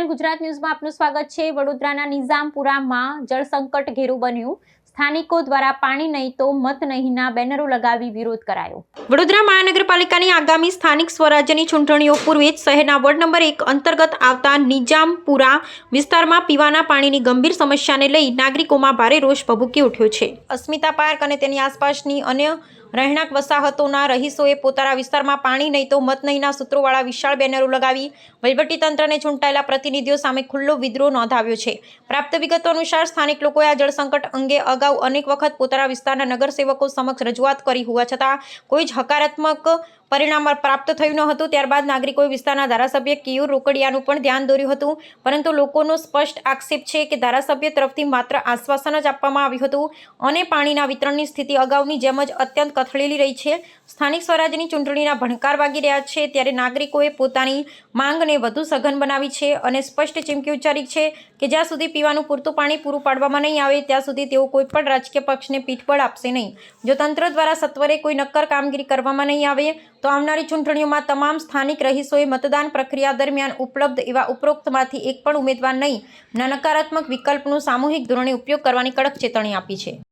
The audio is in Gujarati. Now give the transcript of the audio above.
ચેનલ ગુજરાત ન્યૂઝમાં આપનું સ્વાગત છે। વડોદરાના નિઝામપુરામાં જળસંકટ ઘેરું બન્યું। સ્થાનિકો દ્વારા પાણી નહીં તો મત નહીંના બેનરો લગાવી વિરોધ કરાયો। વડોદરા મહાનગરપાલિકાની આગામી સ્થાનિક સ્વરાજ્યની ચૂંટણીઓ પૂર્વે શહેરના વોર્ડ નંબર 1 અંતર્ગત આવતા નિઝામપુરા વિસ્તારમાં પીવાના પાણીની ગંભીર સમસ્યાને લઈ નાગરિકોમાં ભારે રોષ ભભૂકી ઉઠ્યો છે। અસ્મિતા પાર્ક અને તેની આસપાસની અન્ય રહેણાંક વસાહતોના રહીશોએ પોતાના વિસ્તારમાં પાણી નહીં તો મત નહીંના સૂત્રોવાળા વિશાળ બેનરો લગાવી વહીવટીતંત્રને ચૂંટાયેલા પ્રતિનિધિઓ સામે ખુલ્લો વિદ્રોહ નોંધાવ્યો છે। પ્રાપ્ત વિગતો અનુસાર સ્થાનિક લોકોએ આ જળસંકટ અંગે અગાઉ અનેક વખત પોતાના વિસ્તારના નગરસેવકો સમક્ષ રજૂઆત કરી હોવા છતાં કોઈ જ હકારાત્મક પરિણામ પ્રાપ્ત થયું ન હતું। ત્યારબાદ નાગરિકોએ વિસ્તારના ધારાસભ્ય કેયુર રોકડિયાનું પણ ધ્યાન દોર્યું હતું, પરંતુ લોકોનો સ્પષ્ટ આક્ષેપ છે કે ધારાસભ્ય તરફથી માત્ર આશ્વાસન જ આપવામાં આવ્યું હતું અને પાણીના વિતરણની સ્થિતિ અગાઉની જેમ જ અત્યંત કથળેલી રહી છે। સ્થાનિક સ્વરાજ્યની ચૂંટણીના ભણકાર વાગી રહ્યા છે ત્યારે નાગરિકોએ પોતાની માંગને વધુ સઘન બનાવી છે અને સ્પષ્ટ ચીમકી ઉચ્ચારી છે કે જ્યાં સુધી પીવાનું પૂરતું પાણી પૂરું પાડવામાં નહીં આવે ત્યાં સુધી તેઓ કોઈપણ રાજકીય પક્ષને પીઠબળ આપશે નહીં। જો તંત્ર દ્વારા સત્વરે કોઈ નક્કર કામગીરી કરવામાં નહીં આવે તો આવનારી ચૂંટણીઓમાં તમામ સ્થાનિક રહીશોએ મતદાન પ્રક્રિયા દરમિયાન ઉપલબ્ધ એવા ઉપરોક્તમાંથી એક પણ ઉમેદવાર નહીં નકારાત્મક વિકલ્પનો સામૂહિક ધોરણે ઉપયોગ કરવાની કડક ચેતવણી આપી છે।